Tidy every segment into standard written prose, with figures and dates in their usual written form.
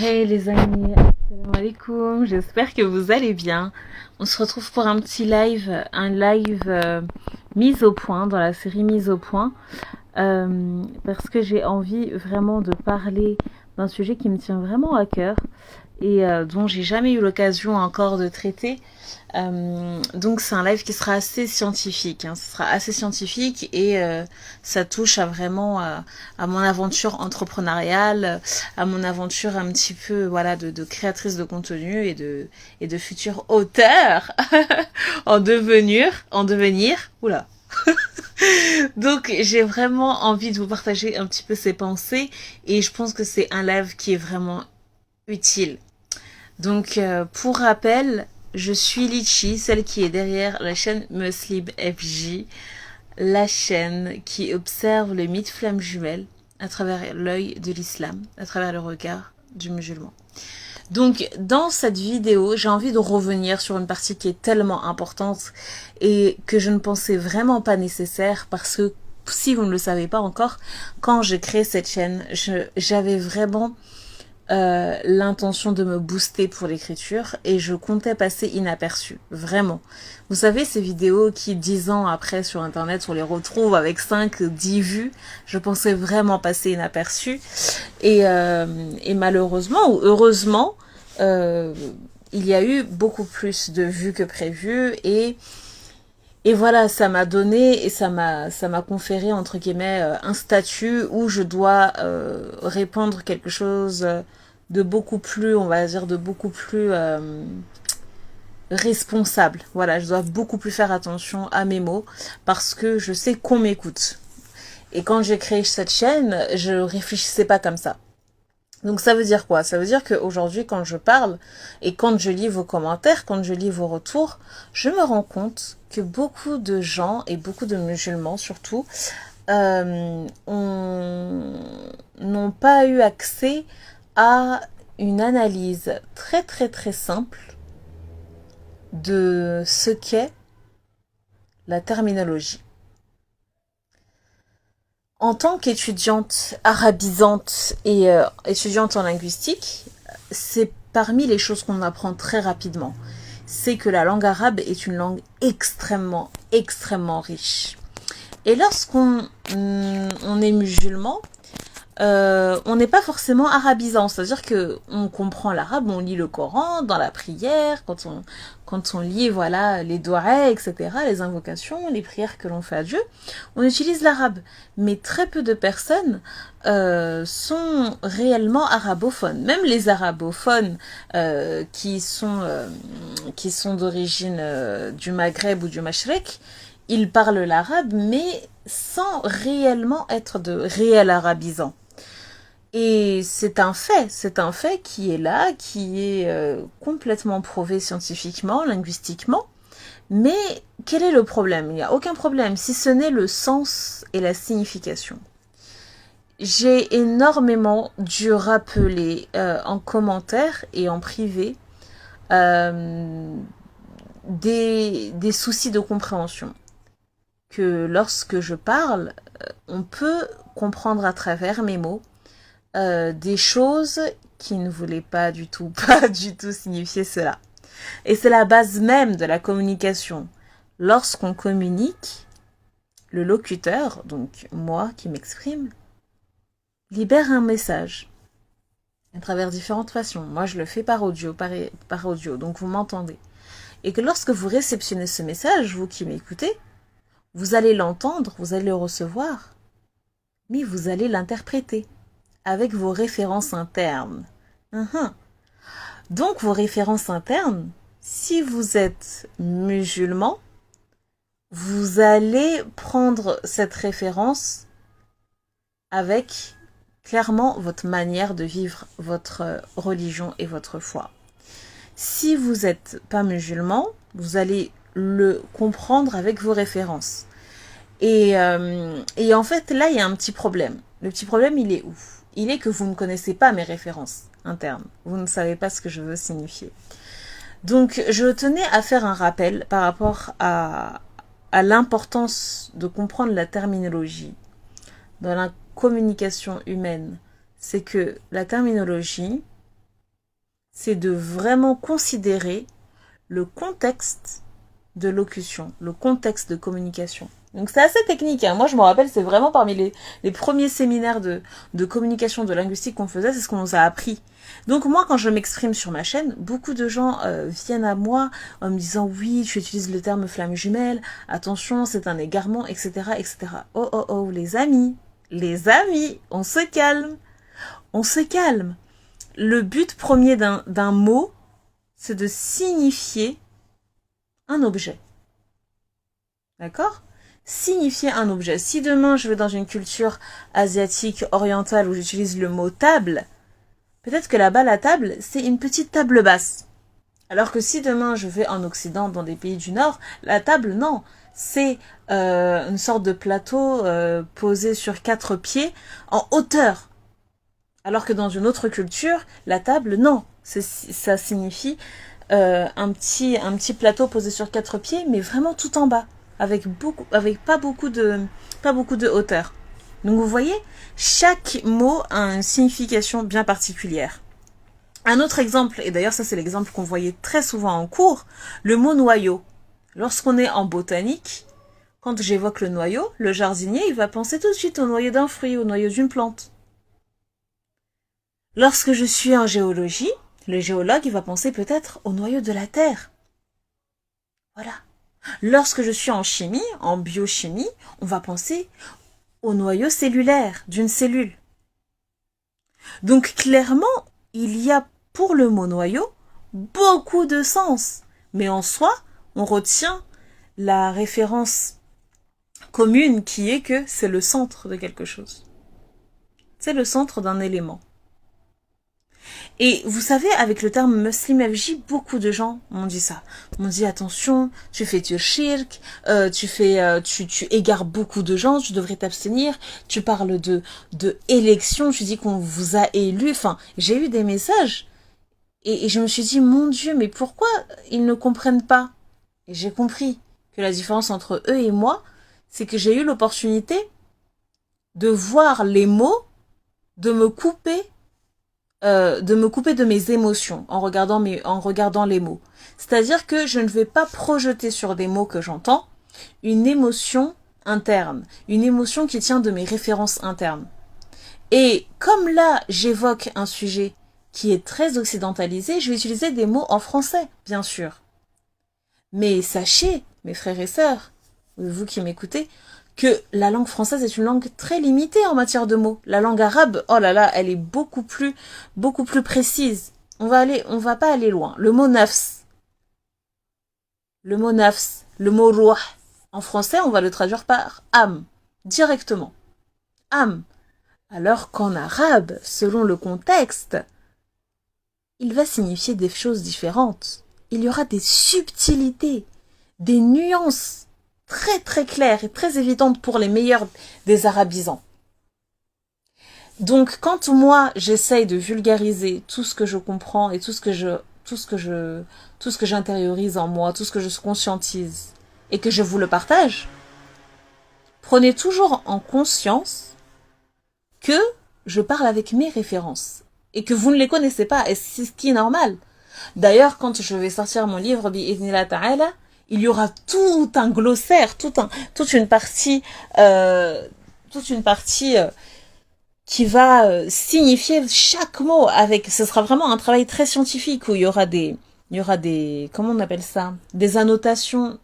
Hey les amis, assalamu alaikum, j'espère que vous allez bien. On se retrouve pour un petit live, mise au point, dans la série mise au point, parce que j'ai envie vraiment de parler d'un sujet qui me tient vraiment à cœur et dont j'ai jamais eu l'occasion encore de traiter. Donc c'est un live qui sera assez scientifique, hein. Ce sera assez scientifique et ça touche à vraiment à mon aventure entrepreneuriale, à mon aventure un petit peu voilà de créatrice de contenu et de futur auteur en devenir. Oula. Donc j'ai vraiment envie de vous partager un petit peu ces pensées et je pense que c'est un live qui est vraiment utile. Donc, pour rappel, je suis Litchi, celle qui est derrière la chaîne Muslim FJ, la chaîne qui observe le mythe flamme jumelle à travers l'œil de l'islam, à travers le regard du musulman. Donc, dans cette vidéo, j'ai envie de revenir sur une partie qui est tellement importante et que je ne pensais vraiment pas nécessaire parce que, si vous ne le savez pas encore, quand j'ai créé cette chaîne, j'avais vraiment l'intention de me booster pour l'écriture et je comptais passer inaperçu, vraiment. Vous savez, ces vidéos qui 10 ans après sur internet on les retrouve avec 5, 10 vues, je pensais vraiment passer inaperçu et malheureusement ou heureusement il y a eu beaucoup plus de vues que prévu et voilà, ça m'a donné et ça m'a conféré entre guillemets un statut où je dois répandre quelque chose de beaucoup plus, on va dire, de beaucoup plus responsable. Voilà, je dois beaucoup plus faire attention à mes mots parce que je sais qu'on m'écoute. Et quand j'ai créé cette chaîne, je réfléchissais pas comme ça. Donc ça veut dire quoi? Ça veut dire qu'aujourd'hui, quand je parle et quand je lis vos commentaires, quand je lis vos retours, je me rends compte que beaucoup de gens et beaucoup de musulmans surtout n'ont pas eu accès à une analyse très très très simple de ce qu'est la terminologie. En tant qu'étudiante arabisante et étudiante en linguistique, c'est parmi les choses qu'on apprend très rapidement. C'est que la langue arabe est une langue extrêmement, extrêmement riche. Et lorsqu'on est musulman, on n'est pas forcément arabisant, c'est-à-dire que on comprend l'arabe, on lit le Coran dans la prière, quand on lit voilà les doigts, etc., les invocations, les prières que l'on fait à Dieu, on utilise l'arabe. Mais très peu de personnes sont réellement arabophones. Même les arabophones qui sont d'origine du Maghreb ou du Mashrek, ils parlent l'arabe, mais sans réellement être de réels arabisants. Et c'est un fait qui est là, qui est complètement prouvé scientifiquement, linguistiquement. Mais quel est le problème? Il n'y a aucun problème, si ce n'est le sens et la signification. J'ai énormément dû rappeler en commentaire et en privé des soucis de compréhension. Que lorsque je parle, on peut comprendre à travers mes mots des choses qui ne voulaient pas du tout signifier cela. Et c'est la base même de la communication. Lorsqu'on communique, le locuteur, donc moi qui m'exprime, libère un message à travers différentes façons. Moi, je le fais par audio, donc vous m'entendez. Et que lorsque vous réceptionnez ce message, vous qui m'écoutez, vous allez l'entendre, vous allez le recevoir, mais vous allez l'interpréter avec vos références internes. Donc vos références internes, si vous êtes musulman, vous allez prendre cette référence avec clairement votre manière de vivre votre religion et votre foi. Si vous n'êtes pas musulman, vous allez le comprendre avec vos références. Et en fait, là, il y a un petit problème. Le petit problème, il est où? Il est que vous ne connaissez pas mes références internes. Vous ne savez pas ce que je veux signifier. Donc, je tenais à faire un rappel par rapport à l'importance de comprendre la terminologie dans la communication humaine. C'est que la terminologie, c'est de vraiment considérer le contexte de locution, le contexte de communication. Donc c'est assez technique, hein. Moi je me rappelle, c'est vraiment parmi les premiers séminaires de communication, de linguistique qu'on faisait, c'est ce qu'on nous a appris. Donc moi quand je m'exprime sur ma chaîne, beaucoup de gens viennent à moi en me disant oui, tu utilises le terme flamme jumelle, attention, c'est un égarement, etc., etc. Oh oh oh, les amis, on se calme, on se calme. Le but premier d'un mot, c'est de signifier un objet. D'accord ? Signifier un objet. Si demain je vais dans une culture asiatique, orientale, où j'utilise le mot table, peut-être que là-bas la table, c'est une petite table basse. Alors que si demain je vais en Occident, dans des pays du Nord, la table, non. C'est une sorte de plateau posé sur 4 pieds en hauteur. Alors que dans une autre culture, la table, non. Ça signifie un petit plateau posé sur 4 pieds, mais vraiment tout en bas, avec pas beaucoup de hauteur. Donc vous voyez, chaque mot a une signification bien particulière. Un autre exemple, et d'ailleurs ça c'est l'exemple qu'on voyait très souvent en cours, le mot noyau. Lorsqu'on est en botanique, quand j'évoque le noyau, le jardinier il va penser tout de suite au noyau d'un fruit, au noyau d'une plante. Lorsque je suis en géologie, le géologue il va penser peut-être au noyau de la Terre. Voilà. Lorsque je suis en chimie, en biochimie, on va penser au noyau cellulaire d'une cellule. Donc clairement, il y a pour le mot noyau beaucoup de sens. Mais en soi, on retient la référence commune qui est que c'est le centre de quelque chose. C'est le centre d'un élément. Et vous savez, avec le terme Muslim FJ, beaucoup de gens m'ont dit ça. M'ont dit attention, tu fais du shirk, tu égares beaucoup de gens, tu devrais t'abstenir. Tu parles de élection, tu dis qu'on vous a élu. Enfin, j'ai eu des messages et je me suis dit mon Dieu, mais pourquoi ils ne comprennent pas? Et j'ai compris que la différence entre eux et moi, c'est que j'ai eu l'opportunité de voir les mots, de me couper de mes émotions en regardant les mots. C'est-à-dire que je ne vais pas projeter sur des mots que j'entends une émotion interne, une émotion qui tient de mes références internes. Et comme là, j'évoque un sujet qui est très occidentalisé, je vais utiliser des mots en français, bien sûr. Mais sachez, mes frères et sœurs, vous qui m'écoutez, que la langue française est une langue très limitée en matière de mots. La langue arabe, oh là là, elle est beaucoup plus précise. On va pas aller loin. Le mot nafs, le mot ruh, en français, on va le traduire par âme, directement. Âme. Alors qu'en arabe, selon le contexte, il va signifier des choses différentes. Il y aura des subtilités, des nuances très très claires et très évidentes pour les meilleurs des arabisants. Donc quand moi j'essaye de vulgariser tout ce que je comprends et tout ce que j'intériorise en moi, tout ce que je conscientise et que je vous le partage, prenez toujours en conscience que je parle avec mes références et que vous ne les connaissez pas, et c'est ce qui est normal. D'ailleurs, quand je vais sortir mon livre bi'idhnillah ta'ala, il y aura tout un glossaire, toute une partie qui va signifier chaque mot ce sera vraiment un travail très scientifique où il y aura des, comment on appelle ça? Des annotations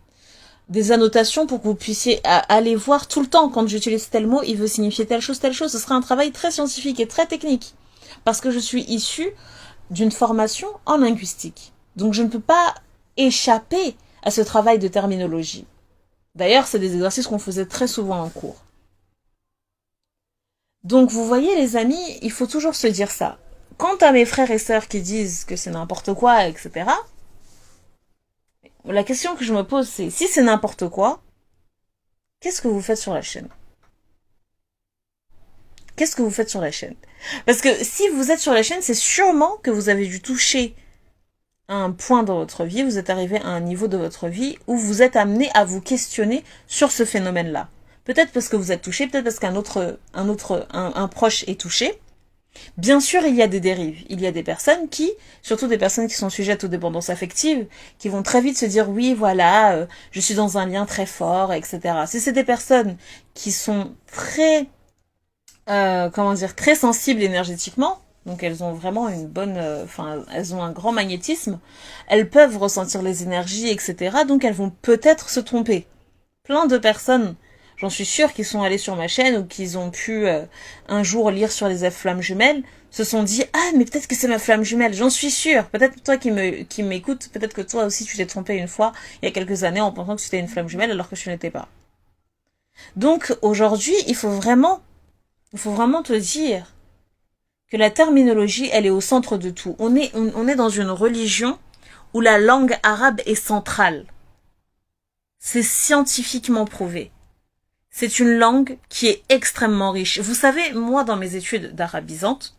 pour que vous puissiez aller voir tout le temps quand j'utilise tel mot, il veut signifier telle chose. Ce sera un travail très scientifique et très technique. Parce que je suis issue d'une formation en linguistique. Donc je ne peux pas échapper à ce travail de terminologie. D'ailleurs, c'est des exercices qu'on faisait très souvent en cours. Donc vous voyez les amis, il faut toujours se dire ça. Quant à mes frères et sœurs qui disent que c'est n'importe quoi, etc., la question que je me pose c'est, si c'est n'importe quoi, qu'est-ce que vous faites sur la chaîne? Qu'est-ce que vous faites sur la chaîne? Parce que si vous êtes sur la chaîne, c'est sûrement que vous avez dû toucher un point dans votre vie, vous êtes arrivé à un niveau de votre vie où vous êtes amené à vous questionner sur ce phénomène-là. Peut-être parce que vous êtes touché, peut-être parce qu'un proche est touché. Bien sûr, il y a des dérives. Il y a des personnes qui, surtout des personnes qui sont sujettes aux dépendances affectives, qui vont très vite se dire oui, voilà, je suis dans un lien très fort, etc. Si c'est des personnes qui sont très, comment dire, très sensibles énergétiquement, donc elles ont vraiment une bonne, enfin, elles ont un grand magnétisme, elles peuvent ressentir les énergies, etc. Donc elles vont peut-être se tromper. Plein de personnes, j'en suis sûre, qui sont allées sur ma chaîne ou qui ont pu un jour lire sur les flammes jumelles, se sont dit ah mais peut-être que c'est ma flamme jumelle, j'en suis sûre. Peut-être toi qui m'écoutes, peut-être que toi aussi tu t'es trompé une fois il y a quelques années en pensant que c'était une flamme jumelle alors que tu n'étais pas. Donc aujourd'hui il faut vraiment te dire que la terminologie elle est au centre de tout. On est dans une religion où la langue arabe est centrale. C'est scientifiquement prouvé. C'est une langue qui est extrêmement riche. Vous savez, moi, dans mes études d'arabisante,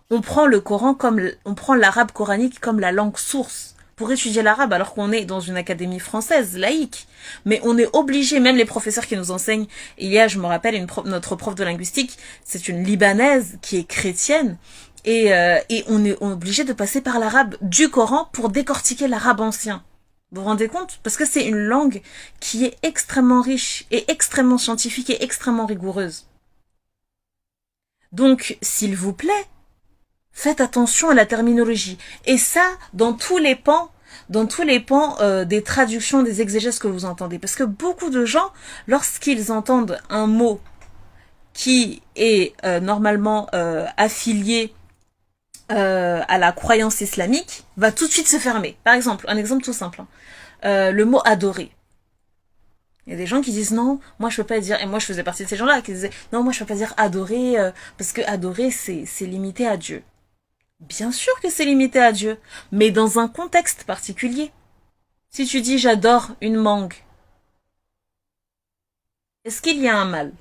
on prend le Coran on prend l'arabe coranique comme la langue source pour étudier l'arabe alors qu'on est dans une académie française, laïque. Mais on est obligé, même les professeurs qui nous enseignent, il y a, je me rappelle, notre prof de linguistique, c'est une Libanaise qui est chrétienne, et on est obligé de passer par l'arabe du Coran pour décortiquer l'arabe ancien. Vous vous rendez compte? Parce que c'est une langue qui est extrêmement riche et extrêmement scientifique et extrêmement rigoureuse. Donc, s'il vous plaît, faites attention à la terminologie. Et ça, dans tous les pans des traductions, des exégèses que vous entendez. Parce que beaucoup de gens, lorsqu'ils entendent un mot qui est normalement affilié à la croyance islamique, va tout de suite se fermer. Par exemple, un exemple tout simple. Le mot adorer. Il y a des gens qui disent non, moi je peux pas dire, et moi je faisais partie de ces gens-là qui disaient non, moi je peux pas dire adorer parce que adorer c'est limité à Dieu. Bien sûr que c'est limité à Dieu, mais dans un contexte particulier. Si tu dis j'adore une mangue, est-ce qu'il y a un mal?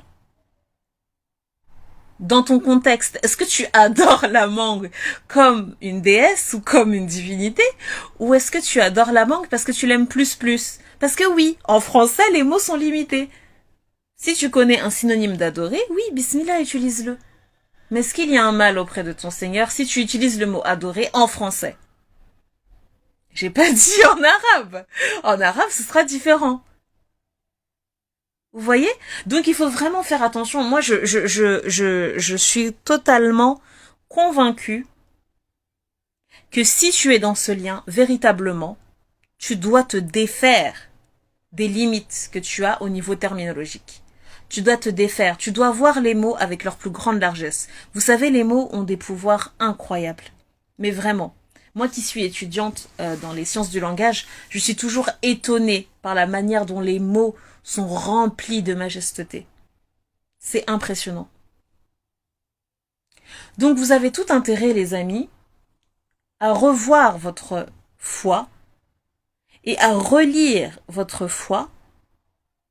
Dans ton contexte, est-ce que tu adores la mangue comme une déesse ou comme une divinité? Ou est-ce que tu adores la mangue parce que tu l'aimes plus? Parce que oui, en français, les mots sont limités. Si tu connais un synonyme d'adorer, oui, bismillah, utilise-le. Mais est-ce qu'il y a un mal auprès de ton Seigneur si tu utilises le mot adorer en français? J'ai pas dit en arabe. En arabe, ce sera différent. Vous voyez? Donc il faut vraiment faire attention. Moi, je suis totalement convaincue que si tu es dans ce lien, véritablement, tu dois te défaire des limites que tu as au niveau terminologique. Tu dois te défaire, tu dois voir les mots avec leur plus grande largesse. Vous savez, les mots ont des pouvoirs incroyables. Mais vraiment, moi qui suis étudiante dans les sciences du langage, je suis toujours étonnée par la manière dont les mots sont remplis de majesté. C'est impressionnant. Donc vous avez tout intérêt, les amis, à revoir votre foi et à relire votre foi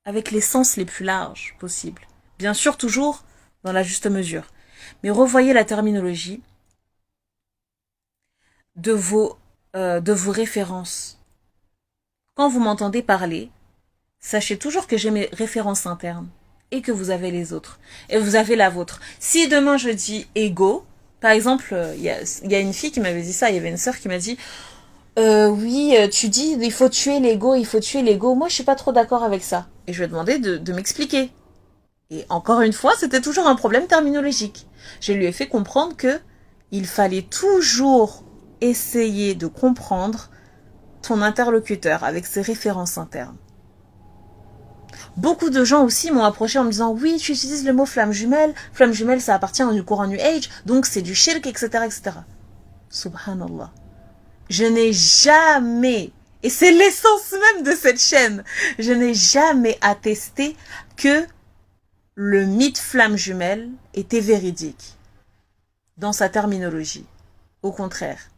avec les sens les plus larges possibles. Bien sûr, toujours dans la juste mesure. Mais revoyez la terminologie de vos références. Quand vous m'entendez parler, sachez toujours que j'ai mes références internes et que vous avez les autres. Et vous avez la vôtre. Si demain je dis ego, par exemple, il y a une fille qui m'avait dit ça, il y avait une sœur qui m'a dit oui, tu dis il faut tuer l'ego, il faut tuer l'ego. Moi, je suis pas trop d'accord avec ça. Et je lui ai demandé de m'expliquer. Et encore une fois, c'était toujours un problème terminologique. Je lui ai fait comprendre que il fallait toujours essayer de comprendre ton interlocuteur avec ses références internes. Beaucoup de gens aussi m'ont approché en me disant oui, tu utilises le mot flamme jumelle. Flamme jumelle, ça appartient au Coran New Age, donc c'est du shirk, etc., etc. Subhanallah. Je n'ai jamais, et c'est l'essence même de cette chaîne, je n'ai jamais attesté que le mythe flamme jumelle était véridique dans sa terminologie. Au contraire.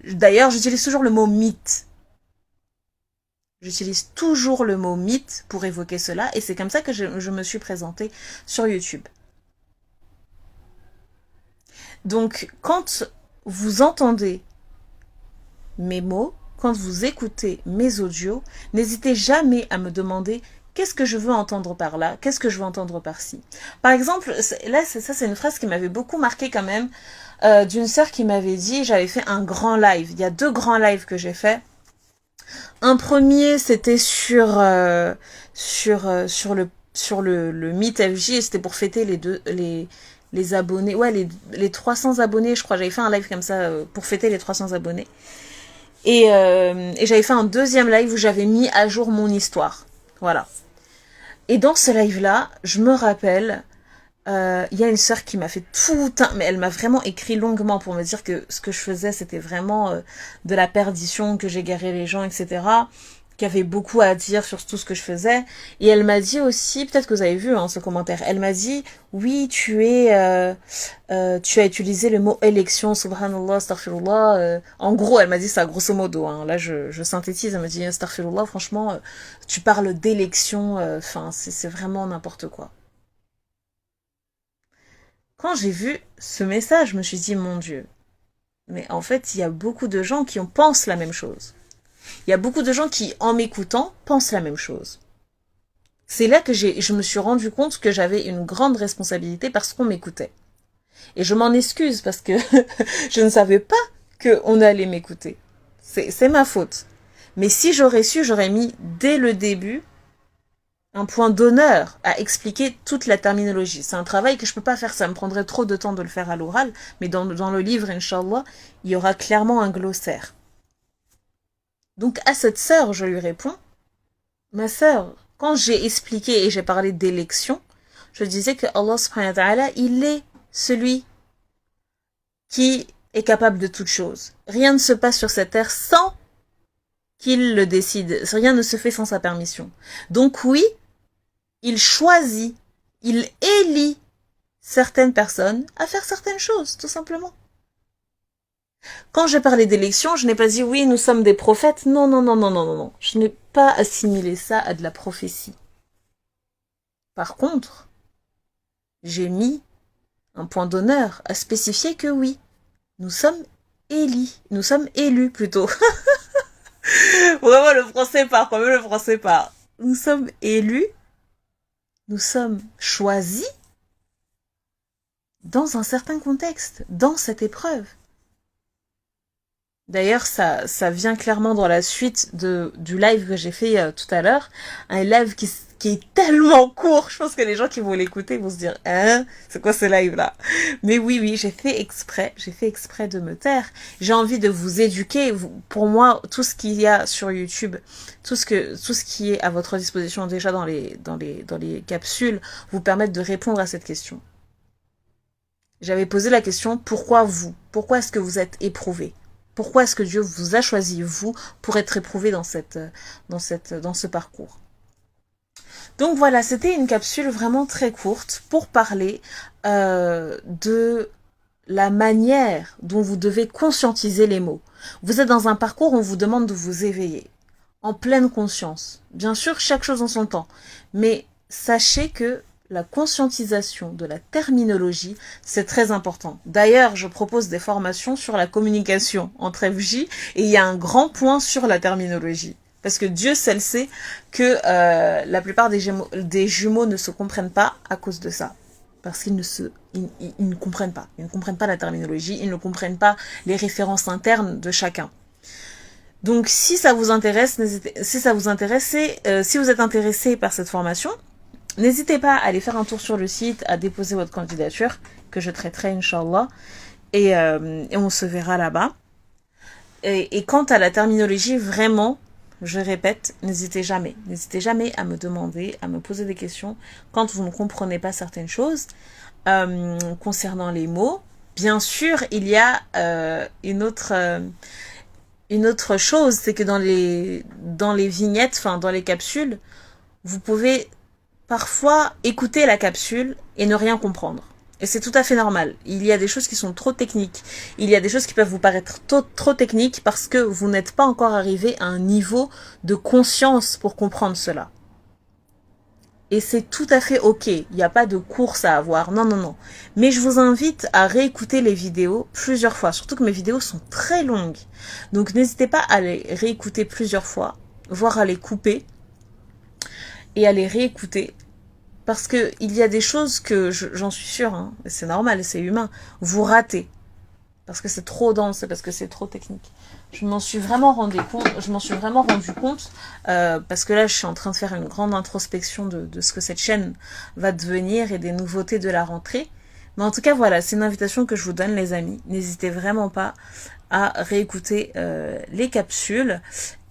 D'ailleurs, j'utilise toujours le mot mythe. J'utilise toujours le mot mythe pour évoquer cela, et c'est comme ça que je me suis présentée sur YouTube. Donc, quand vous entendez mes mots, quand vous écoutez mes audios, n'hésitez jamais à me demander qu'est-ce que je veux entendre par là? Qu'est-ce que je veux entendre par ci? Par exemple, là, ça, c'est une phrase qui m'avait beaucoup marqué quand même, d'une sœur qui m'avait dit, j'avais fait un grand live. Il y a 2 grands lives que j'ai fait. Un premier, c'était sur le Meet FJ, et c'était pour fêter les abonnés, ouais, les 300 abonnés, je crois. J'avais fait un live comme ça pour fêter les 300 abonnés. Et j'avais fait un deuxième live où j'avais mis à jour mon histoire. Voilà. Et dans ce live-là, je me rappelle, il y a une sœur qui m'a fait tout un... Mais elle m'a vraiment écrit longuement pour me dire que ce que je faisais, c'était vraiment de la perdition, que j'égarais les gens, etc. Qui avait beaucoup à dire sur tout ce que je faisais. Et elle m'a dit aussi, peut-être que vous avez vu ce commentaire, elle m'a dit, oui, tu as utilisé le mot élection, subhanallah, astaghfirullah. En gros, elle m'a dit ça grosso modo. Là, je synthétise, elle m'a dit, astaghfirullah, franchement, tu parles d'élection, enfin, c'est vraiment n'importe quoi. Quand j'ai vu ce message, je me suis dit, mon Dieu, mais en fait, il y a beaucoup de gens qui pensent la même chose. Il y a beaucoup de gens qui, en m'écoutant, pensent la même chose. C'est là que je me suis rendu compte que j'avais une grande responsabilité parce qu'on m'écoutait. Et je m'en excuse parce que je ne savais pas qu'on allait m'écouter. C'est ma faute. Mais si j'aurais su, j'aurais mis dès le début un point d'honneur à expliquer toute la terminologie. C'est un travail que je peux pas faire, ça me prendrait trop de temps de le faire à l'oral, mais dans le livre, Inch'Allah, il y aura clairement un glossaire. Donc à cette sœur, je lui réponds, ma sœur, quand j'ai expliqué et j'ai parlé d'élection, je disais que Allah subhanahu wa ta'ala, il est celui qui est capable de toutes choses. Rien ne se passe sur cette terre sans qu'il le décide. Rien ne se fait sans sa permission. Donc oui, il choisit, il élit certaines personnes à faire certaines choses, tout simplement. Quand j'ai parlé d'élection, je n'ai pas dit oui, nous sommes des prophètes. Non, non, non, non, non, non, non. Je n'ai pas assimilé ça à de la prophétie. Par contre, j'ai mis un point d'honneur à spécifier que oui, nous sommes élus plutôt. Vraiment, le français part, quand même le français part. Nous sommes élus, nous sommes choisis dans un certain contexte, dans cette épreuve. D'ailleurs, ça vient clairement dans la suite du live que j'ai fait tout à l'heure. Un live qui est tellement court. Je pense que les gens qui vont l'écouter vont se dire, hein, c'est quoi ce live-là? Mais oui, j'ai fait exprès de me taire. J'ai envie de vous éduquer. Pour moi, tout ce qu'il y a sur YouTube, tout ce qui est à votre disposition déjà dans les capsules, vous permettent de répondre à cette question. J'avais posé la question, pourquoi vous? Pourquoi est-ce que vous êtes éprouvé? Pourquoi est-ce que Dieu vous a choisi, vous, pour être éprouvé dans ce parcours? Donc voilà, c'était une capsule vraiment très courte pour parler de la manière dont vous devez conscientiser les mots. Vous êtes dans un parcours où on vous demande de vous éveiller, en pleine conscience. Bien sûr, chaque chose en son temps, mais sachez que la conscientisation de la terminologie, c'est très important. D'ailleurs, je propose des formations sur la communication entre FJ et il y a un grand point sur la terminologie. Parce que Dieu seul sait que la plupart des jumeaux ne se comprennent pas à cause de ça. Parce qu'ils ne comprennent pas. Ils ne comprennent pas la terminologie, ils ne comprennent pas les références internes de chacun. Donc si ça vous intéresse, si vous êtes intéressé par cette formation, n'hésitez pas à aller faire un tour sur le site, à déposer votre candidature, que je traiterai, Inch'Allah, et on se verra là-bas. Et quant à la terminologie, vraiment, je répète, n'hésitez jamais à me demander, à me poser des questions quand vous ne comprenez pas certaines choses. Concernant les mots, bien sûr, il y a une autre chose, c'est que dans les vignettes, enfin dans les capsules, vous pouvez parfois écouter la capsule et ne rien comprendre. Et c'est tout à fait normal. Il y a des choses qui sont trop techniques. Il y a des choses qui peuvent vous paraître trop techniques parce que vous n'êtes pas encore arrivé à un niveau de conscience pour comprendre cela. Et c'est tout à fait ok. Il n'y a pas de course à avoir. Non, non, non. Mais je vous invite à réécouter les vidéos plusieurs fois. Surtout que mes vidéos sont très longues. Donc n'hésitez pas à les réécouter plusieurs fois, voire à les couper. et à les réécouter. Parce que il y a des choses que, j'en suis sûre, hein, c'est normal, c'est humain, vous ratez. Parce que c'est trop dense, parce que c'est trop technique. Je m'en suis vraiment rendu compte, parce que là, je suis en train de faire une grande introspection de ce que cette chaîne va devenir et des nouveautés de la rentrée. Mais en tout cas, voilà, c'est une invitation que je vous donne, les amis. N'hésitez vraiment pas à réécouter les capsules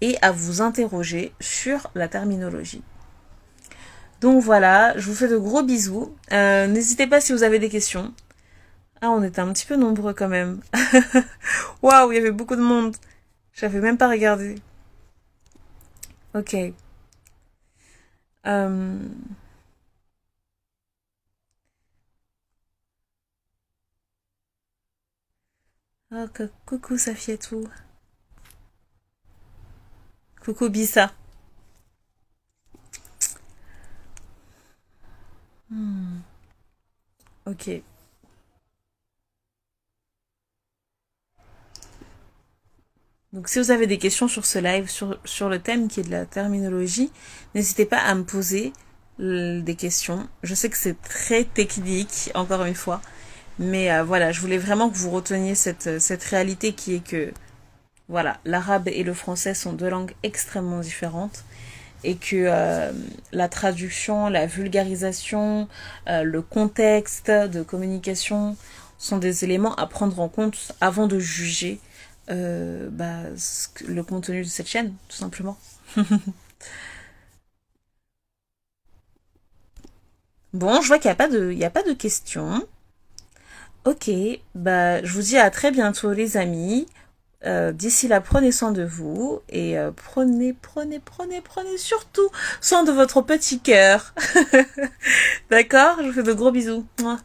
et à vous interroger sur la terminologie. Donc voilà, je vous fais de gros bisous. N'hésitez pas si vous avez des questions. Ah, on était un petit peu nombreux quand même. Waouh, il y avait beaucoup de monde. J'avais même pas regardé. Ok. Euh... Oh, coucou Safiatou. Coucou Bissa. Hmm. Ok. Donc si vous avez des questions sur ce live, sur le thème qui est de la terminologie, n'hésitez pas à me poser des questions. Je sais que c'est très technique, encore une fois, mais voilà, je voulais vraiment que vous reteniez cette réalité qui est que, voilà, l'arabe et le français sont deux langues extrêmement différentes et que la traduction, la vulgarisation, le contexte de communication sont des éléments à prendre en compte avant de juger le contenu de cette chaîne, tout simplement. Bon, je vois qu'il n'y a pas de, il y a pas de questions. Ok, bah, je vous dis à très bientôt, les amis. D'ici là, prenez soin de vous et prenez surtout soin de votre petit cœur. D'accord? Je vous fais de gros bisous. Mouah.